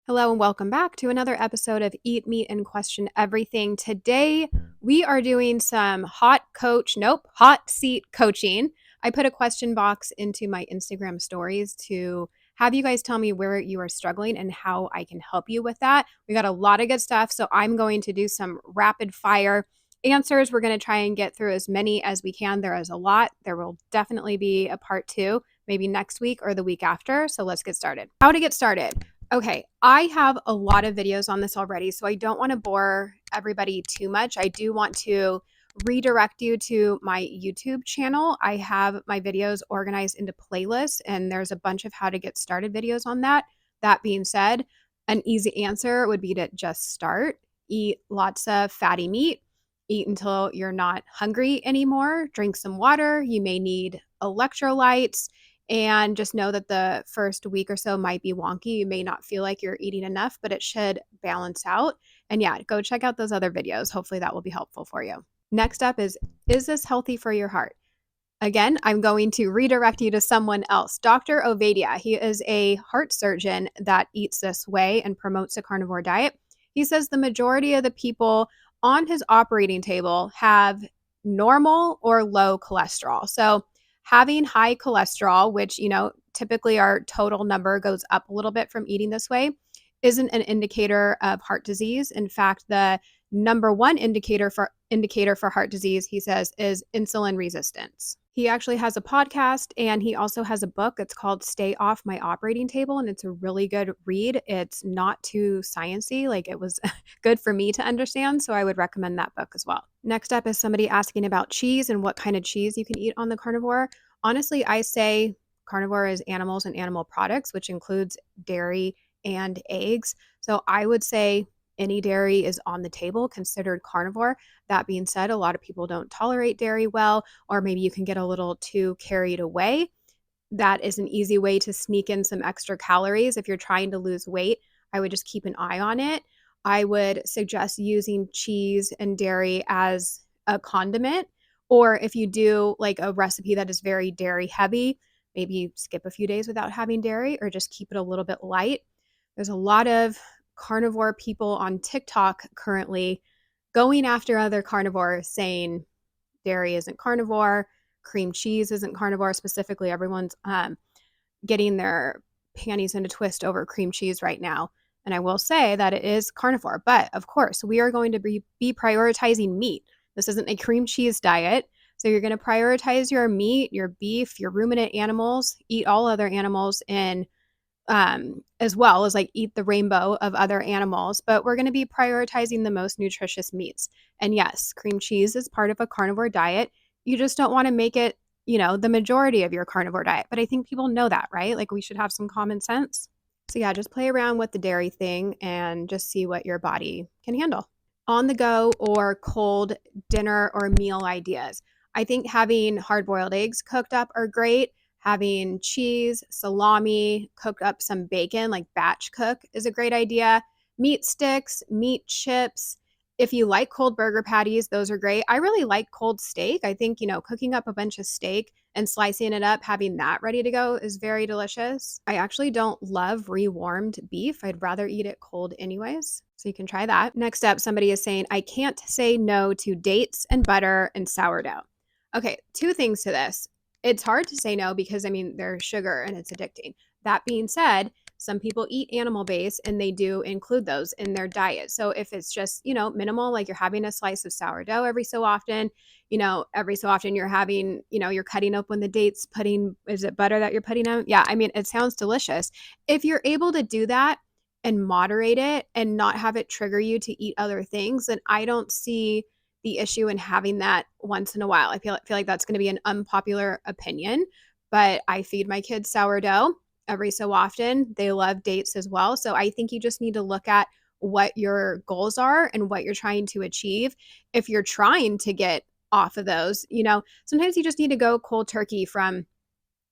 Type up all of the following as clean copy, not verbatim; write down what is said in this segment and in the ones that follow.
Hello and welcome back to another episode of Eat Meat and Question Everything. Today we are doing some hot seat coaching. I put a question box into my Instagram stories to have you guys tell me where you are struggling and how I can help you with that. We got a lot of good stuff, so I'm going to do some rapid fire answers. We're going to try and get through as many as we can. There is a lot. There will definitely be a part 2, maybe next week or the week after. So let's get started. How to get started. Okay, I have a lot of videos on this already, so I don't want to bore everybody too much. I do want to redirect you to my YouTube channel. I have my videos organized into playlists, and there's a bunch of how to get started videos on that. That being said, an easy answer would be to just start. Eat lots of fatty meat. Eat until you're not hungry anymore. Drink some water. You may need electrolytes. And just know that the first week or so might be wonky. You may not feel like you're eating enough, but it should balance out. And yeah, go check out those other videos. Hopefully that will be helpful for you. Next up is this healthy for your heart? Again, I'm going to redirect you to someone else. Dr. Ovadia, he is a heart surgeon that eats this way and promotes a carnivore diet. He says the majority of the people on his operating table have normal or low cholesterol. So having high cholesterol, which, typically our total number goes up a little bit from eating this way, isn't an indicator of heart disease. In fact, the number one indicator for heart disease, he says, is insulin resistance. He actually has a podcast and he also has a book. It's called Stay Off My Operating Table, and it's a really good read. It's not too sciencey, like it was good for me to understand, so I would recommend that book as well. Next up is somebody asking about cheese and what kind of cheese you can eat on the carnivore. Honestly, I say carnivore is animals and animal products, which includes dairy and eggs. So I would say any dairy is on the table, considered carnivore. That being said, a lot of people don't tolerate dairy well, or maybe you can get a little too carried away. That is an easy way to sneak in some extra calories. If you're trying to lose weight, I would just keep an eye on it. I would suggest using cheese and dairy as a condiment, or if you do like a recipe that is very dairy heavy, maybe skip a few days without having dairy or just keep it a little bit light. There's a lot of carnivore people on TikTok currently going after other carnivores saying dairy isn't carnivore, cream cheese isn't carnivore. Specifically, everyone's getting their panties in a twist over cream cheese right now. And I will say that it is carnivore, but of course, we are going to be prioritizing meat. This isn't a cream cheese diet. So you're going to prioritize your meat, your beef, your ruminant animals, eat all other animals in as well as like eat the rainbow of other animals, but we're going to be prioritizing the most nutritious meats. And yes, cream cheese is part of a carnivore diet. You just don't want to make it, the majority of your carnivore diet. But I think people know that, right? Like we should have some common sense. So yeah, just play around with the dairy thing and just see what your body can handle. On the go or cold dinner or meal ideas. I think having hard-boiled eggs cooked up are great. Having cheese, salami, cook up some bacon, like batch cook, is a great idea. Meat sticks, meat chips. If you like cold burger patties, those are great. I really like cold steak. I think, cooking up a bunch of steak and slicing it up, having that ready to go is very delicious. I actually don't love rewarmed beef. I'd rather eat it cold anyways. So you can try that. Next up, somebody is saying, I can't say no to dates and butter and sourdough. Okay, two things to this. It's hard to say no because, there's sugar and it's addicting. That being said, some people eat animal based and they do include those in their diet. So if it's just, minimal, like you're having a slice of sourdough every so often, you're having, you're cutting open the dates, is it butter that you're putting on? Yeah, it sounds delicious. If you're able to do that and moderate it and not have it trigger you to eat other things, then I don't see the issue in having that once in a while. I feel like that's going to be an unpopular opinion, but I feed my kids sourdough every so often. They love dates as well. So I think you just need to look at what your goals are and what you're trying to achieve. If you're trying to get off of those, sometimes you just need to go cold turkey from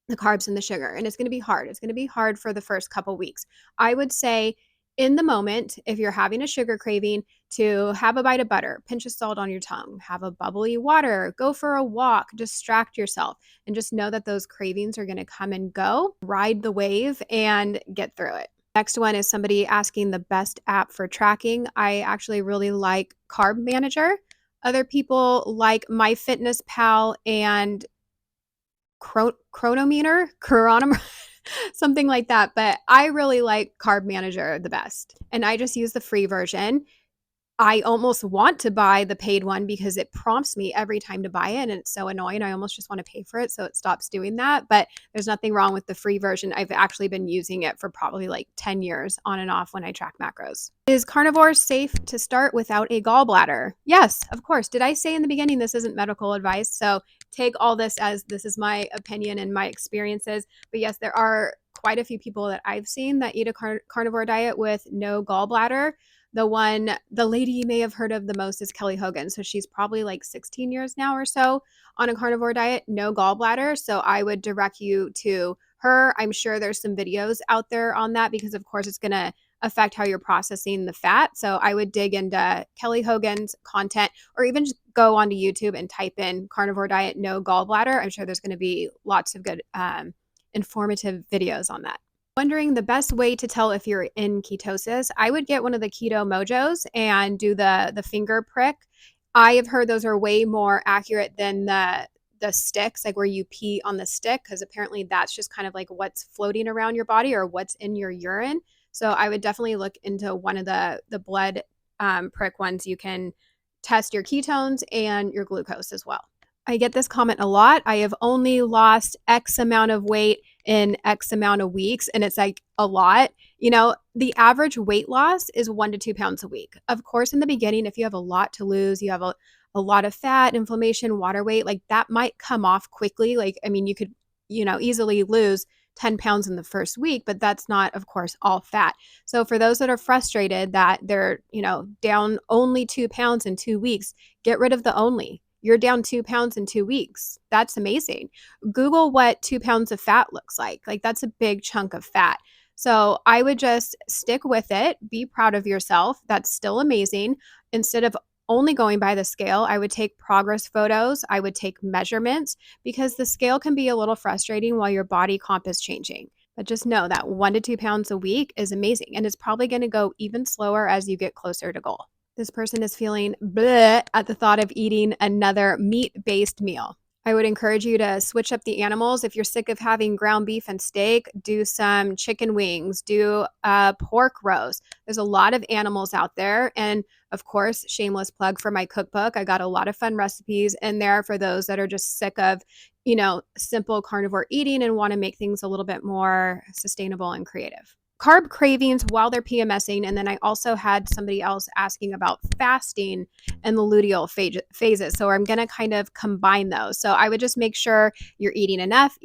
the carbs and the sugar, and it's going to be hard. It's going to be hard for the first couple weeks. I would say in the moment, if you're having a sugar craving, to have a bite of butter, pinch of salt on your tongue, have a bubbly water, go for a walk, distract yourself, and just know that those cravings are going to come and go, ride the wave and get through it. Next one is somebody asking the best app for tracking. I actually really like Carb Manager. Other people like MyFitnessPal and Chronometer, something like that. But I really like Carb Manager the best. And I just use the free version. I almost want to buy the paid one because it prompts me every time to buy it, and it's so annoying. I almost just want to pay for it, so it stops doing that. But there's nothing wrong with the free version. I've actually been using it for probably like 10 years on and off when I track macros. Is carnivore safe to start without a gallbladder? Yes, of course. Did I say in the beginning this isn't medical advice? So take all this as this is my opinion and my experiences. But yes, there are quite a few people that I've seen that eat a carnivore diet with no gallbladder. The lady you may have heard of the most is Kelly Hogan. So she's probably like 16 years now or so on a carnivore diet, no gallbladder. So I would direct you to her. I'm sure there's some videos out there on that because, of course, it's going to affect how you're processing the fat. So I would dig into Kelly Hogan's content or even just go onto YouTube and type in carnivore diet, no gallbladder. I'm sure there's going to be lots of good informative videos on that. Wondering the best way to tell if you're in ketosis, I would get one of the Keto Mojos and do the finger prick. I have heard those are way more accurate than the sticks, like where you pee on the stick, because apparently that's just kind of like what's floating around your body or what's in your urine. So I would definitely look into one of the blood prick ones. You can test your ketones and your glucose as well. I get this comment a lot. I have only lost X amount of weight in X amount of weeks. And it's like a lot. You know, the average weight loss is 1 to 2 pounds a week. Of course, in the beginning, if you have a lot to lose, you have a lot of fat, inflammation, water weight, like that might come off quickly. Like, I mean, you could, easily lose 10 pounds in the first week, but that's not, of course, all fat. So for those that are frustrated that they're, down only 2 pounds in 2 weeks, get rid of the only. You're down 2 pounds in 2 weeks. That's amazing. Google what 2 pounds of fat looks like. Like that's a big chunk of fat. So I would just stick with it. Be proud of yourself. That's still amazing. Instead of only going by the scale, I would take progress photos. I would take measurements because the scale can be a little frustrating while your body comp is changing. But just know that 1 to 2 pounds a week is amazing. And it's probably going to go even slower as you get closer to goal. This person is feeling bleh at the thought of eating another meat-based meal. I would encourage you to switch up the animals. If you're sick of having ground beef and steak, do some chicken wings, do a pork roast. There's a lot of animals out there. And of course, shameless plug for my cookbook. I got a lot of fun recipes in there for those that are just sick of, simple carnivore eating and want to make things a little bit more sustainable and creative. Carb cravings while they're PMSing. And then I also had somebody else asking about fasting and the luteal phases. So I'm going to kind of combine those. So I would just make sure you're eating enough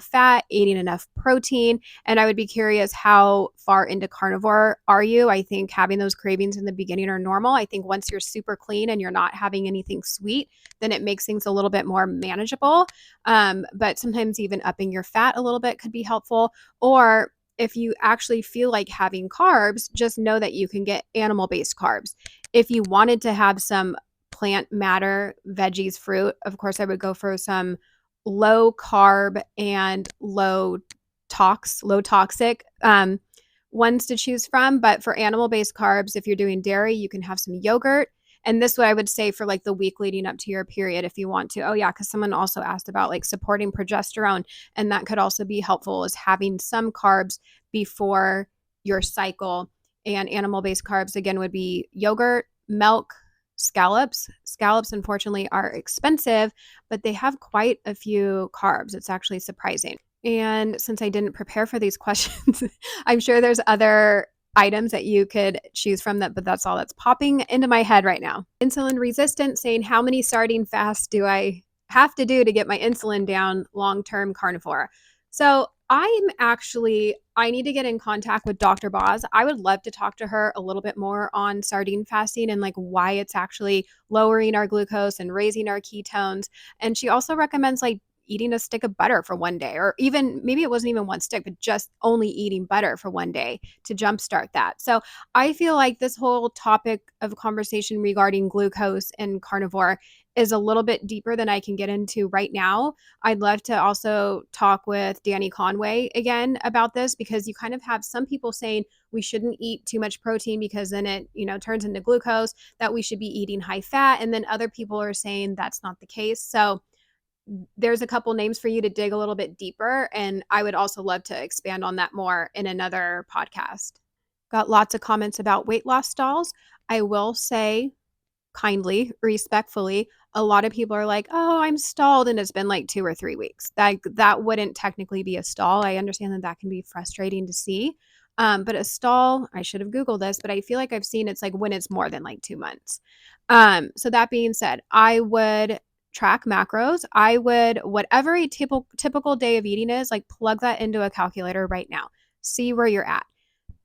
fat, eating enough protein. And I would be curious, how far into carnivore are you? I think having those cravings in the beginning are normal. I think once you're super clean and you're not having anything sweet, then it makes things a little bit more manageable. But sometimes even upping your fat a little bit could be helpful. Or if you actually feel like having carbs, just know that you can get animal-based carbs. If you wanted to have some plant matter, veggies, fruit, of course, I would go for some low carb and low toxic ones to choose from. But for animal-based carbs, if you're doing dairy, you can have some yogurt. And this what I would say for like the week leading up to your period if you want to. Oh yeah, because someone also asked about like supporting progesterone, and that could also be helpful, is having some carbs before your cycle. And animal-based carbs again would be yogurt, milk, scallops. Scallops unfortunately are expensive, but they have quite a few carbs. It's actually surprising. And since I didn't prepare for these questions, I'm sure there's other items that you could choose from that, but that's all that's popping into my head right now. Insulin resistant saying, how many sardine fasts do I have to do to get my insulin down long-term carnivore? So I need to get in contact with Dr. Boz. I would love to talk to her a little bit more on sardine fasting and like why it's actually lowering our glucose and raising our ketones. And she also recommends like eating a stick of butter for one day, or even maybe it wasn't even one stick, but just only eating butter for one day to jumpstart that. So I feel like this whole topic of conversation regarding glucose and carnivore is a little bit deeper than I can get into right now. I'd love to also talk with Danny Conway again about this, because you kind of have some people saying we shouldn't eat too much protein because then it, turns into glucose, that we should be eating high fat. And then other people are saying that's not the case. So there's a couple names for you to dig a little bit deeper. And I would also love to expand on that more in another podcast. Got lots of comments about weight loss stalls. I will say kindly, respectfully, a lot of people are like, "Oh, I'm stalled," and it's been like 2 or 3 weeks. That wouldn't technically be a stall. I understand that that can be frustrating to see. But a stall, I should have Googled this, but I feel like I've seen it's like when it's more than like 2 months. So that being said, I would track macros. I would, whatever a typical day of eating is, like plug that into a calculator right now. See where you're at.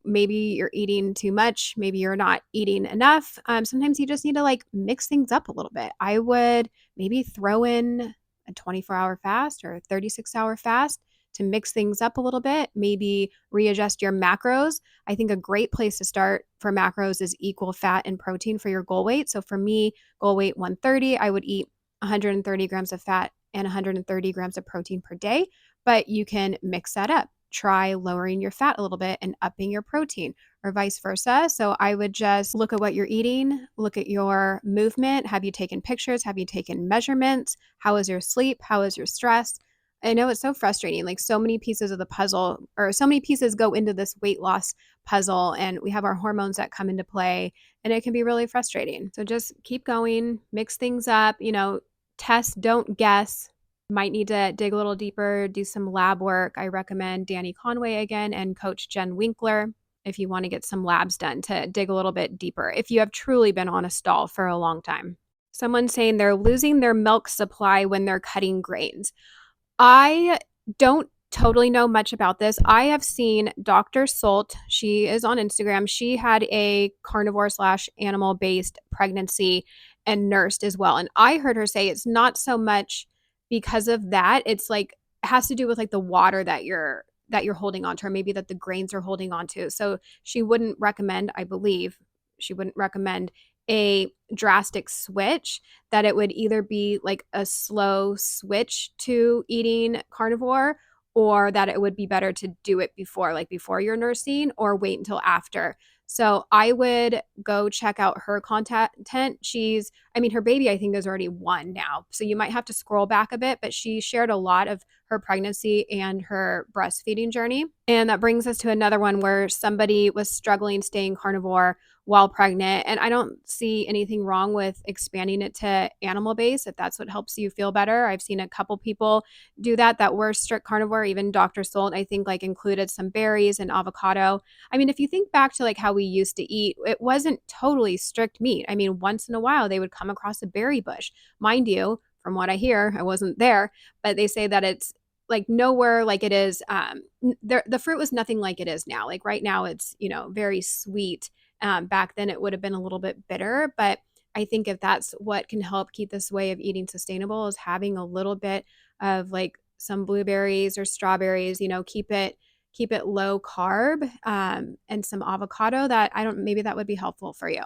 Maybe you're eating too much. Maybe you're not eating enough. Sometimes you just need to like mix things up a little bit. I would maybe throw in a 24-hour fast or a 36-hour fast to mix things up a little bit. Maybe readjust your macros. I think a great place to start for macros is equal fat and protein for your goal weight. So for me, goal weight 130, I would eat 130 grams of fat and 130 grams of protein per day, but you can mix that up. Try lowering your fat a little bit and upping your protein, or vice versa. So I would just look at what you're eating, look at your movement. Have you taken pictures? Have you taken measurements? How is your sleep? How is your stress? I know it's so frustrating. Like so many pieces of the puzzle, or so many pieces go into this weight loss puzzle, and we have our hormones that come into play, and it can be really frustrating. So just keep going, mix things up, test, don't guess. Might need to dig a little deeper, do some lab work. I recommend Danny Conway again and Coach Jen Winkler if you want to get some labs done to dig a little bit deeper if you have truly been on a stall for a long time. Someone's saying they're losing their milk supply when they're cutting grains. I don't totally know much about this. I have seen Dr. Salt. She is on Instagram. She had a carnivore slash animal based pregnancy and nursed as well. And I heard her say it's not so much because of that. It's like it has to do with like the water that you're holding onto, or maybe that the grains are holding onto. So she wouldn't recommend, I believe, she wouldn't recommend a drastic switch, that it would either be like a slow switch to eating carnivore, or that it would be better to do it before you're nursing, or wait until after. So I would go check out her content. Her baby, I think, is already 1 now. So you might have to scroll back a bit, but she shared a lot of her pregnancy and her breastfeeding journey. And that brings us to another one where somebody was struggling staying carnivore while pregnant. And I don't see anything wrong with expanding it to animal based if that's what helps you feel better. I've seen a couple people do that were strict carnivore. Even Dr. Solt, I think, like included some berries and avocado. I mean, if you think back to like how we used to eat, it wasn't totally strict meat. I mean, once in a while they would come across a berry bush. Mind you, from what I hear, I wasn't there, but they say that it's like nowhere like it is. The fruit was nothing like it is now. Like right now it's, very sweet. Back then it would have been a little bit bitter, but I think if that's what can help keep this way of eating sustainable, is having a little bit of like some blueberries or strawberries, keep it low carb, and some avocado. Maybe that would be helpful for you.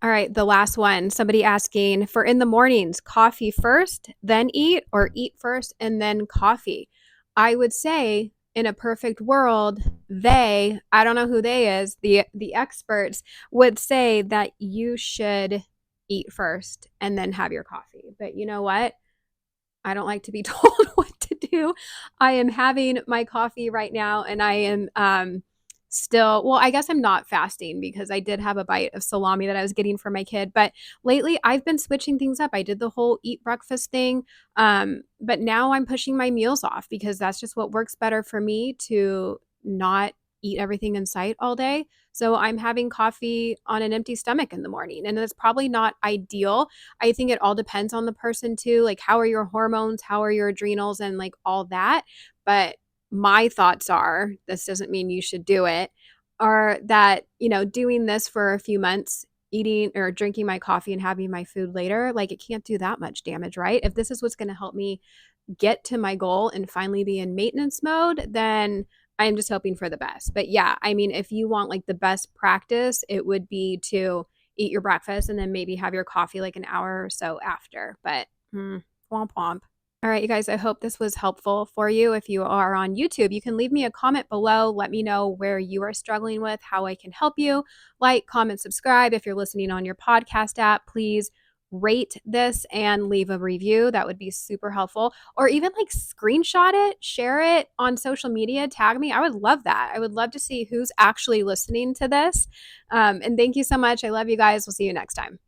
All right, the last one, somebody asking for in the mornings, coffee first, then eat, or eat first and then coffee. I would say in a perfect world, I don't know who they is, the experts would say that you should eat first and then have your coffee. But you know what? I don't like to be told what to do. I am having my coffee right now, and I am still, well, I guess I'm not fasting because I did have a bite of salami that I was getting for my kid. But lately I've been switching things up. I did the whole eat breakfast thing. But now I'm pushing my meals off because that's just what works better for me, to not eat everything in sight all day. So I'm having coffee on an empty stomach in the morning, and it's probably not ideal. I think it all depends on the person too. Like, how are your hormones? How are your adrenals, and like all that. But my thoughts are, this doesn't mean you should do it, are that, doing this for a few months, eating or drinking my coffee and having my food later, like it can't do that much damage, right? If this is what's going to help me get to my goal and finally be in maintenance mode, then I'm just hoping for the best. But yeah, I mean, if you want like the best practice, it would be to eat your breakfast and then maybe have your coffee like an hour or so after. But womp womp. All right, you guys, I hope this was helpful for you. If you are on YouTube, you can leave me a comment below. Let me know where you are struggling with, how I can help you. Like, comment, subscribe. If you're listening on your podcast app, please rate this and leave a review. That would be super helpful. Or even like screenshot it, share it on social media, tag me. I would love that. I would love to see who's actually listening to this. And thank you so much. I love you guys. We'll see you next time.